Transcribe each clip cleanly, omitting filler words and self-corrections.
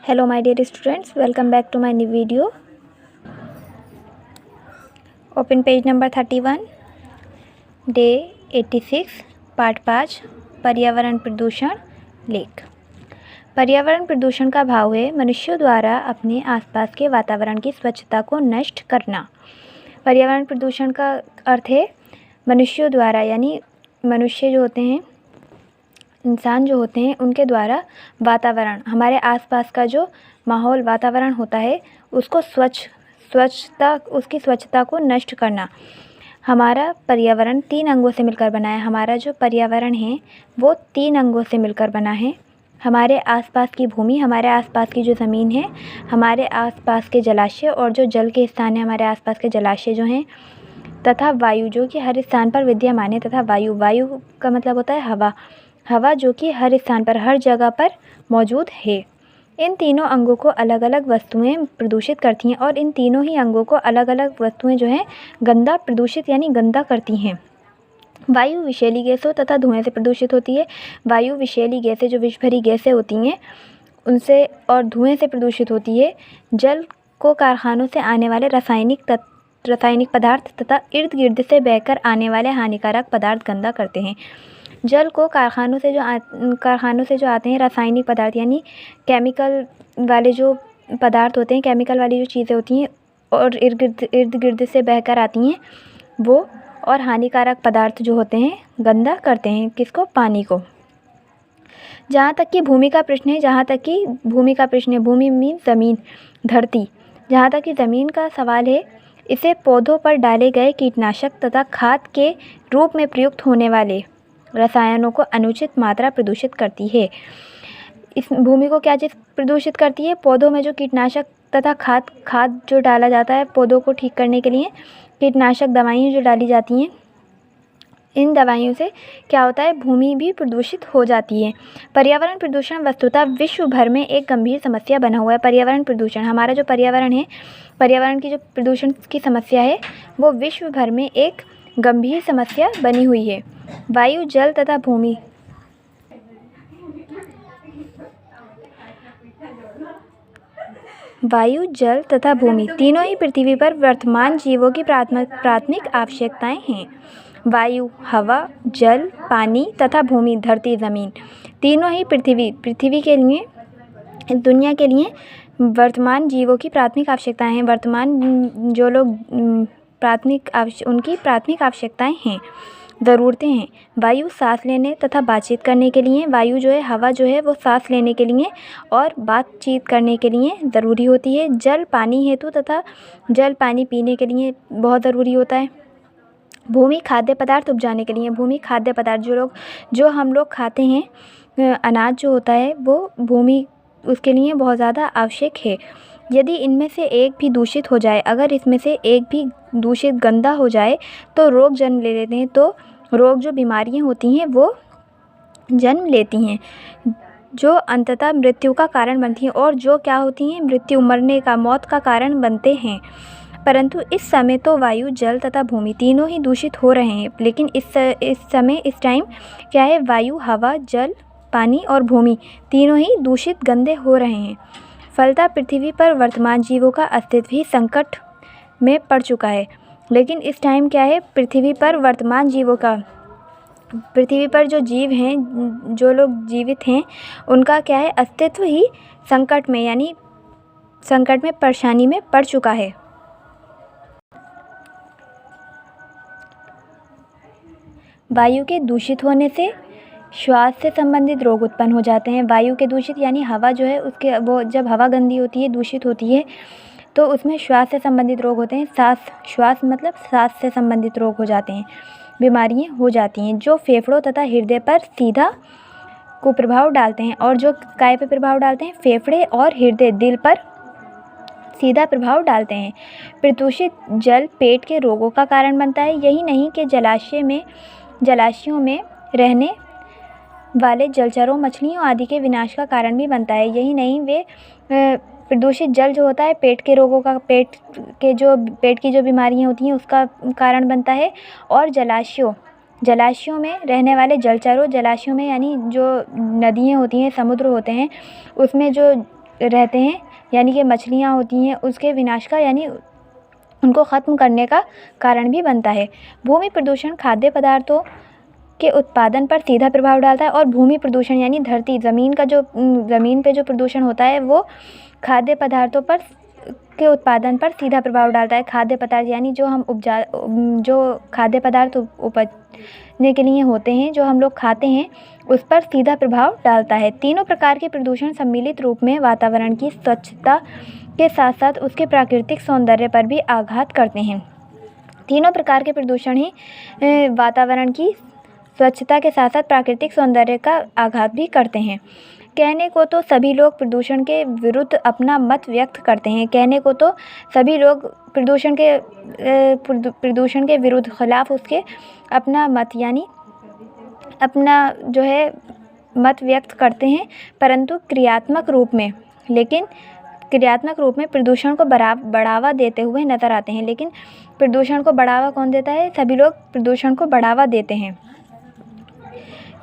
Hello my dear students, welcome back to my new video. Open page number 31, day 86, part 5, पर्यावरण प्रदूषण लेख। पर्यावरण प्रदूषण का भाव है मनुष्यों द्वारा अपने आसपास के वातावरण की स्वच्छता को नष्ट करना। पर्यावरण प्रदूषण का अर्थ है मनुष्यों द्वारा, यानी मनुष्य जो होते हैं, इंसान जो होते हैं, उनके द्वारा वातावरण, हमारे आसपास का जो माहौल वातावरण होता है उसको उसकी स्वच्छता को नष्ट करना। हमारा पर्यावरण 3 अंगों से मिलकर बना है। हमारा जो पर्यावरण है वो 3 अंगों से मिलकर बना है। हमारे आसपास की भूमि, हमारे आसपास की जो ज़मीन है, हमारे आसपास के जलाशय और जो जल के स्थान है, हमारे आसपास के जलाशय जो हैं, तथा वायु जो कि हर स्थान पर विद्यमान है, तथा वायु का मतलब होता है हवा जो कि हर स्थान पर, हर जगह पर मौजूद है। इन तीनों अंगों को अलग अलग वस्तुएं प्रदूषित करती हैं और इन तीनों ही अंगों को अलग अलग वस्तुएं जो हैं प्रदूषित यानी गंदा करती हैं। वायु विषैली गैसों तथा धुएं से प्रदूषित होती है। वायु विषैली गैसें जो विष भरी गैसें होती हैं उनसे और धुएं से प्रदूषित होती है। जल को कारखानों से आने वाले रासायनिक पदार्थ तथा इर्द गिर्द से बहकर आने वाले हानिकारक पदार्थ गंदा करते हैं। जल को कारखानों से जो आते हैं रासायनिक पदार्थ, यानी केमिकल वाले जो पदार्थ होते हैं, केमिकल वाली जो चीज़ें होती हैं और इर्द गिर्द से बहकर आती हैं, वो और हानिकारक पदार्थ जो होते हैं गंदा करते हैं। किसको? पानी को। जहाँ तक कि भूमि का प्रश्न है, भूमि मीन्स ज़मीन, धरती। जहाँ तक कि ज़मीन का सवाल है, इसे पौधों पर डाले गए कीटनाशक तथा खाद के रूप में प्रयुक्त होने वाले रसायनों को अनुचित मात्रा प्रदूषित करती है। इस भूमि को क्या चीज़ प्रदूषित करती है? पौधों में जो कीटनाशक तथा खाद जो डाला जाता है पौधों को ठीक करने के लिए, कीटनाशक दवाइयाँ जो डाली जाती हैं, इन दवाइयों से क्या होता है? भूमि भी प्रदूषित हो जाती है। पर्यावरण प्रदूषण वस्तुतः विश्व भर में एक गंभीर समस्या बना हुआ है। पर्यावरण प्रदूषण, हमारा जो पर्यावरण है, पर्यावरण की जो प्रदूषण की समस्या है वो विश्व भर में एक गंभीर समस्या बनी हुई है। वायु, जल तथा भूमि तीनों ही पृथ्वी पर वर्तमान जीवों की प्राथमिक आवश्यकताएं हैं। वायु, हवा, जल, पानी तथा भूमि, धरती, ज़मीन, तीनों ही पृथ्वी के लिए, दुनिया के लिए वर्तमान जीवों की प्राथमिक आवश्यकताएं हैं। वर्तमान जो लोग उनकी प्राथमिक आवश्यकताएं हैं, ज़रूरतें हैं। वायु सांस लेने तथा बातचीत करने के लिए, वायु जो है, हवा जो है, वो सांस लेने के लिए और बातचीत करने के लिए ज़रूरी होती है। जल पानी हेतु तथा जल पानी पीने के लिए बहुत ज़रूरी होता है। भूमि खाद्य पदार्थ उपजाने के लिए, भूमि खाद्य पदार्थ जो हम लोग खाते हैं, अनाज जो होता है वो भूमि उसके लिए बहुत ज़्यादा आवश्यक है। यदि इनमें से एक भी दूषित हो जाए, अगर इसमें से एक भी दूषित गंदा हो जाए तो रोग जन्म ले लेते हैं। तो रोग, जो बीमारियां होती हैं, वो जन्म लेती हैं जो अंततः मृत्यु का कारण बनती हैं, और जो क्या होती हैं? मृत्यु, मौत का कारण बनते हैं। परंतु इस समय तो वायु, जल तथा भूमि तीनों ही दूषित हो रहे हैं। लेकिन इस टाइम क्या है? वायु, हवा, जल, पानी और भूमि तीनों ही दूषित, गंदे हो रहे हैं। फलतः पृथ्वी पर वर्तमान जीवों का अस्तित्व ही संकट में पड़ चुका है। लेकिन इस टाइम क्या है? पृथ्वी पर जो जीव हैं, जो लोग जीवित हैं, उनका क्या है? अस्तित्व ही संकट में, यानी संकट में, परेशानी में पड़ चुका है। वायु के दूषित होने से श्वास से संबंधित रोग उत्पन्न हो जाते हैं। वायु के दूषित, यानी हवा जो है वो जब हवा गंदी होती है, दूषित होती है, तो उसमें श्वास से संबंधित रोग होते हैं। श्वास मतलब सांस से संबंधित रोग हो जाते हैं, बीमारियां हो जाती हैं, जो फेफड़ों तथा हृदय पर सीधा कुप्रभाव डालते हैं। और जो काय पे प्रभाव डालते हैं? फेफड़े और हृदय, दिल पर सीधा प्रभाव डालते हैं। प्रदूषित जल पेट के रोगों का कारण बनता है। यही नहीं कि जलाशयों में रहने वाले जलचरों, मछलियों आदि के विनाश का कारण भी बनता है। यही नहीं, प्रदूषित जल जो होता है पेट के रोगों का, पेट की जो बीमारियां होती हैं उसका कारण बनता है। और जलाशयों में रहने वाले जलचरों, जलाशयों में यानी जो नदियाँ होती हैं, समुद्र होते हैं, उसमें जो रहते हैं यानी कि मछलियाँ होती हैं उसके विनाश का यानी उनको ख़त्म करने का कारण भी बनता है। भूमि प्रदूषण खाद्य पदार्थों के उत्पादन पर सीधा प्रभाव डालता है और भूमि प्रदूषण यानी धरती ज़मीन पे जो प्रदूषण होता है वो खाद्य पदार्थों पर के उत्पादन पर सीधा प्रभाव डालता है। खाद्य पदार्थ यानी जो खाद्य पदार्थ उपजने के लिए होते हैं जो हम लोग खाते हैं उस पर सीधा प्रभाव डालता है। तीनों प्रकार के प्रदूषण सम्मिलित रूप में वातावरण की स्वच्छता के साथ साथ उसके प्राकृतिक सौंदर्य पर भी आघात करते हैं। तीनों प्रकार के प्रदूषण ही वातावरण की स्वच्छता के साथ साथ प्राकृतिक सौंदर्य का आघात भी करते हैं। कहने को तो सभी लोग प्रदूषण के विरुद्ध अपना मत व्यक्त करते हैं। कहने को तो सभी लोग प्रदूषण के विरुद्ध खिलाफ उसके अपना मत यानी अपना जो है मत व्यक्त करते हैं, परंतु क्रियात्मक रूप में प्रदूषण को बढ़ावा देते हुए नज़र आते हैं। लेकिन प्रदूषण को बढ़ावा कौन देता है? सभी लोग प्रदूषण को बढ़ावा देते हैं।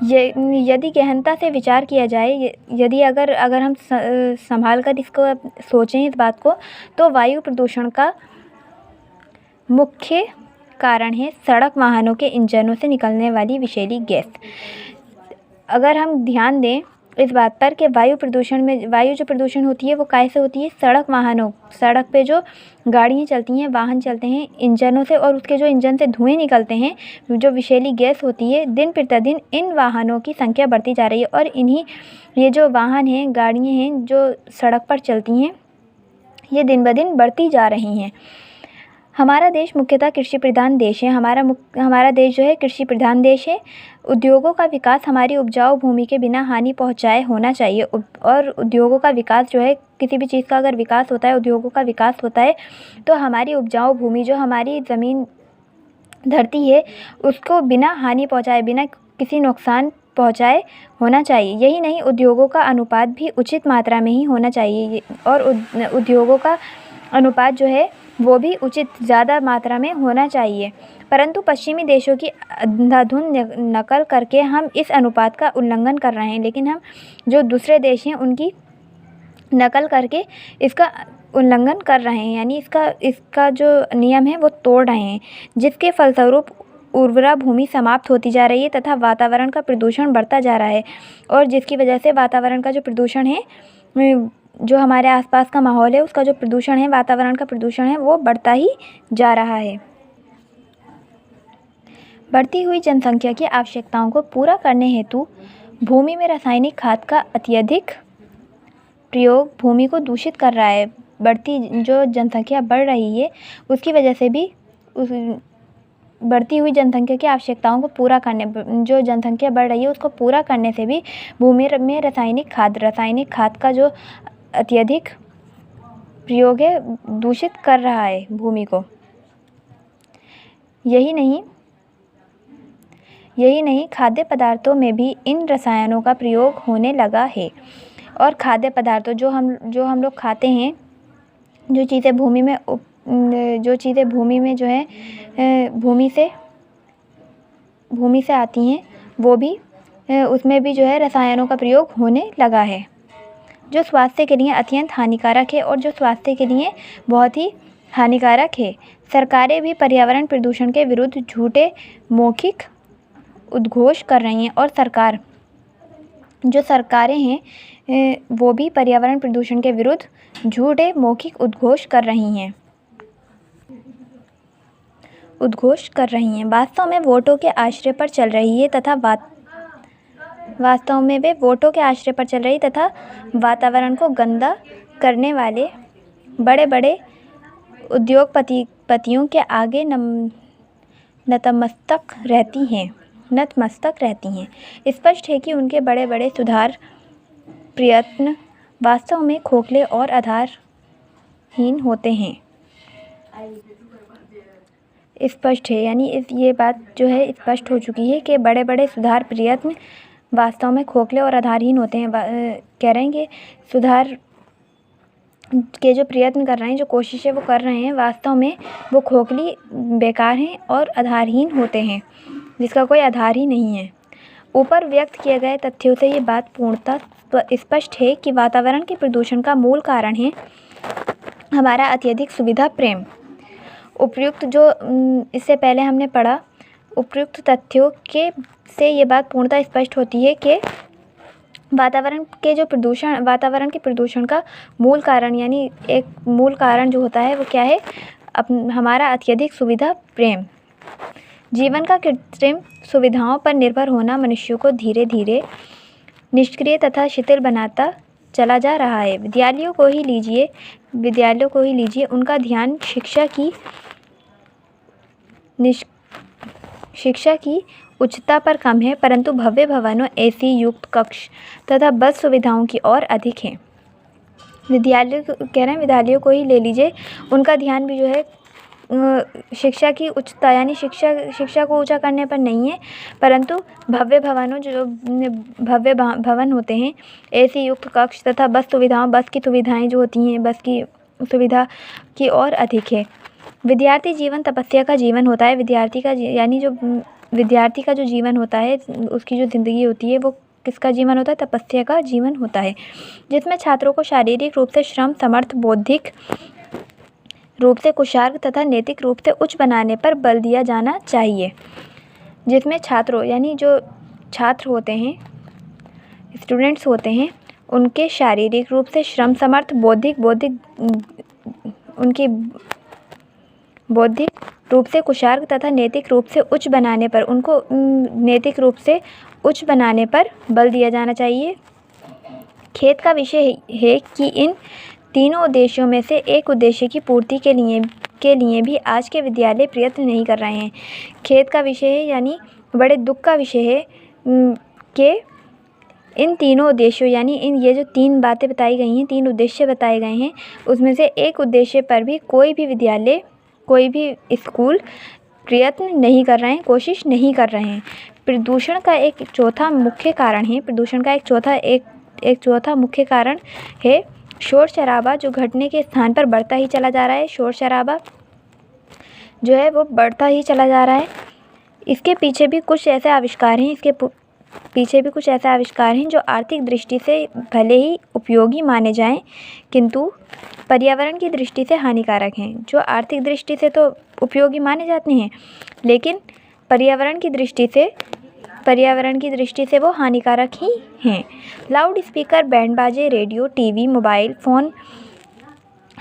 यदि गहनता से विचार किया जाए, यदि अगर हम संभाल कर इसको सोचें इस बात को, तो वायु प्रदूषण का मुख्य कारण है सड़क वाहनों के इंजनों से निकलने वाली विषैली गैस। अगर हम ध्यान दें इस बात पर कि वायु जो प्रदूषण होती है वो कैसे होती है? सड़क पे जो गाड़ियाँ चलती हैं, वाहन चलते हैं इंजनों से, और उसके जो इंजन से धुएँ निकलते हैं, जो विषैली गैस होती है, दिन प्रतिदिन इन वाहनों की संख्या बढ़ती जा रही है और ये जो वाहन हैं, गाड़ियाँ हैं जो सड़क पर चलती हैं, ये दिन ब दिन बढ़ती जा रही हैं। हमारा देश मुख्यतः कृषि प्रधान देश है। हमारा देश जो है कृषि प्रधान देश है। उद्योगों का विकास हमारी उपजाऊ भूमि के बिना हानि पहुंचाए होना चाहिए। और उद्योगों का विकास जो है, किसी भी चीज़ का अगर विकास होता है, उद्योगों का विकास होता है, तो हमारी उपजाऊ भूमि जो हमारी ज़मीन धरती है उसको बिना हानि पहुंचाए, बिना किसी नुकसान पहुंचाए होना चाहिए। यही नहीं, उद्योगों का अनुपात भी उचित मात्रा में ही होना चाहिए और उद्योगों का अनुपात जो है वो भी उचित ज़्यादा मात्रा में होना चाहिए। परंतु पश्चिमी देशों की अंधाधुंध नकल करके हम इस अनुपात का उल्लंघन कर रहे हैं। लेकिन हम जो दूसरे देश हैं उनकी नकल करके इसका उल्लंघन कर रहे हैं, यानी इसका जो नियम है वो तोड़ रहे हैं, जिसके फलस्वरूप उर्वरा भूमि समाप्त होती जा रही है तथा वातावरण का प्रदूषण बढ़ता जा रहा है। और जिसकी वजह से वातावरण का जो प्रदूषण है, जो हमारे आसपास का माहौल है उसका जो प्रदूषण है, वातावरण का प्रदूषण है, वो बढ़ता ही जा रहा है। बढ़ती हुई जनसंख्या की आवश्यकताओं को पूरा करने हेतु भूमि में रासायनिक खाद का अत्यधिक प्रयोग भूमि को दूषित कर रहा है। जो जनसंख्या बढ़ रही है उसकी वजह से भी बढ़ती हुई जनसंख्या की आवश्यकताओं को पूरा करने, जो जनसंख्या बढ़ रही है उसको पूरा करने से भी भूमि में रासायनिक खाद का जो अत्यधिक प्रयोग है दूषित कर रहा है भूमि को। यही नहीं, खाद्य पदार्थों में भी इन रसायनों का प्रयोग होने लगा है। और खाद्य पदार्थों जो हम लोग खाते हैं, जो चीज़ें भूमि में जो है भूमि से आती हैं, वो भी उसमें भी जो है रसायनों का प्रयोग होने लगा है, जो स्वास्थ्य के लिए अत्यंत हानिकारक है और जो स्वास्थ्य के लिए बहुत ही हानिकारक है। सरकारें भी पर्यावरण प्रदूषण के विरुद्ध झूठे मौखिक उद्घोष कर रही हैं और सरकारें हैं वो भी पर्यावरण प्रदूषण के विरुद्ध झूठे मौखिक उद्घोष कर रही हैं। वास्तव में वोटों के आश्रय पर चल रही है तथा वातावरण को गंदा करने वाले बड़े बड़े उद्योगपतियों के आगे नतमस्तक रहती हैं। स्पष्ट है कि उनके बड़े बड़े सुधार प्रयत्न वास्तव में खोखले और आधारहीन होते हैं। स्पष्ट है यानी ये बात जो है स्पष्ट हो चुकी है कि बड़े बड़े सुधार प्रयत्न वास्तव में खोखले और आधारहीन होते हैं। कह रहे हैं कि सुधार के जो प्रयत्न कर रहे हैं, जो कोशिशें वो कर रहे हैं, वास्तव में वो खोखली, बेकार हैं और आधारहीन होते हैं, जिसका कोई आधार ही नहीं है। ऊपर व्यक्त किए गए तथ्यों से ये बात पूर्णतः स्पष्ट है कि वातावरण के प्रदूषण का मूल कारण है हमारा अत्यधिक सुविधा प्रेम। उपयुक्त जो इससे पहले हमने पढ़ा, उपयुक्त तथ्यों के से ये बात पूर्णतः स्पष्ट होती है कि वातावरण के प्रदूषण का मूल कारण, यानी एक मूल कारण जो होता है वो क्या है, हमारा अत्यधिक सुविधा प्रेम। जीवन का कृत्रिम सुविधाओं पर निर्भर होना मनुष्यों को धीरे धीरे निष्क्रिय तथा शिथिल बनाता चला जा रहा है। विद्यालयों को ही लीजिए, उनका ध्यान शिक्षा की उच्चता पर कम है, परंतु भव्य भवनों, एसी युक्त कक्ष तथा बस सुविधाओं की ओर अधिक है। विद्यालयों को ही ले लीजिए, उनका ध्यान भी जो है शिक्षा की उच्चता यानी शिक्षा को ऊंचा करने पर नहीं है, परंतु भव्य भवन होते हैं, एसी युक्त कक्ष तथा बस की सुविधाएं जो होती हैं, बस की सुविधा की ओर अधिक है। विद्यार्थी जीवन तपस्या का जीवन होता है। विद्यार्थी का जो जीवन होता है, उसकी जो ज़िंदगी होती है, वो किसका जीवन होता है? तपस्या का जीवन होता है, जिसमें छात्रों को शारीरिक रूप से श्रम समर्थ, बौद्धिक रूप से कुशाग्र तथा नैतिक रूप से उच्च बनाने पर बल दिया जाना चाहिए। जिसमें छात्रों यानी जो छात्र होते हैं, स्टूडेंट्स होते हैं, उनके शारीरिक रूप से श्रम समर्थ, उनकी बौद्धिक रूप से कुशाग्र तथा नैतिक रूप से उच्च बनाने पर बल दिया जाना चाहिए। खेद का विषय है कि इन तीनों उद्देश्यों में से एक उद्देश्य की पूर्ति के लिए भी आज के विद्यालय प्रयत्न नहीं कर रहे हैं। खेद का विषय है यानी बड़े दुख का विषय है कि इन तीनों उद्देश्यों यानी ये जो तीन बातें बताई गई हैं, तीन उद्देश्य बताए गए हैं, उसमें से एक उद्देश्य पर भी कोई भी विद्यालय, कोई भी स्कूल प्रयत्न नहीं कर रहे हैं, कोशिश नहीं कर रहे हैं। प्रदूषण का एक चौथा मुख्य कारण है शोर शराबा, जो घटने के स्थान पर बढ़ता ही चला जा रहा है। शोर शराबा जो है वो बढ़ता ही चला जा रहा है। इसके पीछे भी कुछ ऐसे आविष्कार हैं जो आर्थिक दृष्टि से भले ही उपयोगी माने जाएं, किंतु पर्यावरण की दृष्टि से हानिकारक हैं। जो आर्थिक दृष्टि से तो उपयोगी माने जाते हैं, लेकिन पर्यावरण की दृष्टि से वो हानिकारक ही हैं। लाउड स्पीकर, बैंड बाजे, रेडियो, टीवी, मोबाइल फ़ोन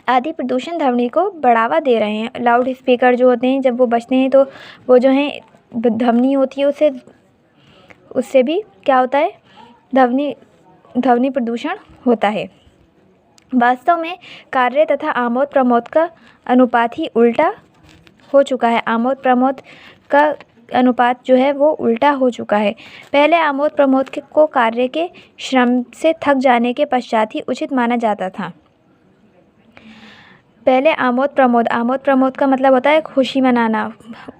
आदि प्रदूषण ध्वनि को बढ़ावा दे रहे हैं। लाउड स्पीकर जो होते हैं, जब वो बजते हैं तो वो जो है ध्वनि होती है, उससे भी क्या होता है, ध्वनि प्रदूषण होता है। वास्तव में कार्य तथा आमोद प्रमोद का अनुपात ही उल्टा हो चुका है। आमोद प्रमोद का अनुपात जो है वो उल्टा हो चुका है। पहले आमोद प्रमोद को कार्य के श्रम से थक जाने के पश्चात ही उचित माना जाता था। पहले आमोद प्रमोद का मतलब होता है खुशी मनाना,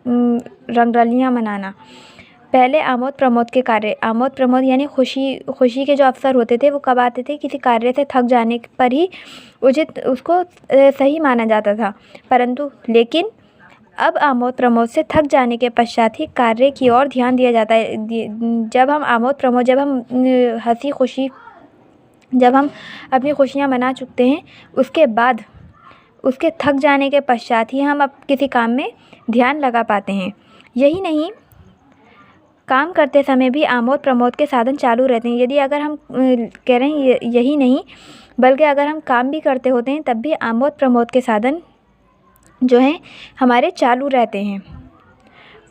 रंगरलियाँ मनाना। पहले आमोद प्रमोद यानी खुशी के जो अवसर होते थे वो कब आते थे? किसी कार्य से थक जाने पर ही उचित उसको सही माना जाता था। लेकिन अब आमोद प्रमोद से थक जाने के पश्चात ही कार्य की ओर ध्यान दिया जाता है। जब हम अपनी खुशियाँ मना चुकते हैं, उसके थक जाने के पश्चात ही हम अब किसी काम में ध्यान लगा पाते हैं। यही नहीं, काम करते समय भी आमोद प्रमोद के साधन चालू रहते हैं। यदि अगर हम कह रहे हैं यही नहीं, बल्कि अगर हम काम भी करते होते हैं तब भी आमोद प्रमोद के साधन जो हैं हमारे चालू रहते हैं।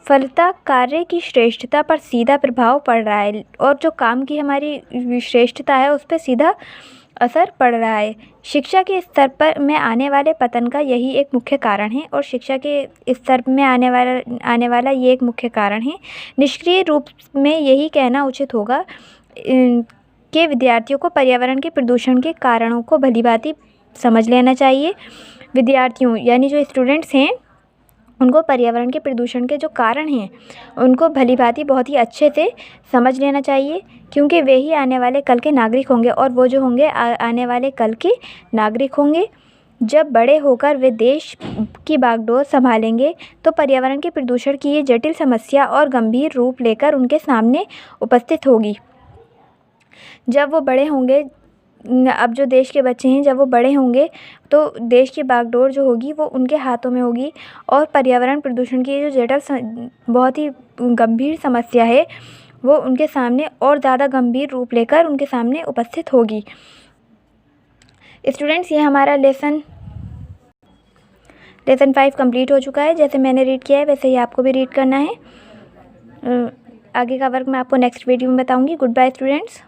फलतः कार्य की श्रेष्ठता पर सीधा प्रभाव पड़ रहा है, और जो काम की हमारी श्रेष्ठता है उस पर सीधा असर पड़ रहा है। शिक्षा के स्तर पर में आने वाले पतन का यही एक मुख्य कारण है, और शिक्षा के स्तर में आने वाला ये एक मुख्य कारण है। निष्क्रिय रूप में यही कहना उचित होगा कि विद्यार्थियों को पर्यावरण के प्रदूषण के कारणों को भलीभांति समझ लेना चाहिए। विद्यार्थियों यानी जो स्टूडेंट्स हैं, उनको पर्यावरण के प्रदूषण के जो कारण हैं उनको भलीभांति बहुत ही अच्छे से समझ लेना चाहिए, क्योंकि वे ही आने वाले कल के नागरिक होंगे, और वो जो होंगे आने वाले कल के नागरिक होंगे। जब बड़े होकर वे देश की बागडोर संभालेंगे तो पर्यावरण के प्रदूषण की ये जटिल समस्या और गंभीर रूप लेकर उनके सामने उपस्थित होगी। जब वो बड़े होंगे, अब जो देश के बच्चे हैं जब वो बड़े होंगे तो देश की बागडोर जो होगी वो उनके हाथों में होगी और पर्यावरण प्रदूषण की जो बहुत ही गंभीर समस्या है वो उनके सामने और ज़्यादा गंभीर रूप लेकर उनके सामने उपस्थित होगी। स्टूडेंट्स, ये हमारा लेसन 5 कंप्लीट हो चुका है। जैसे मैंने रीड किया है वैसे ही आपको भी रीड करना है। आगे का वर्क मैं आपको नेक्स्ट वीडियो में बताऊंगी। Good bye students.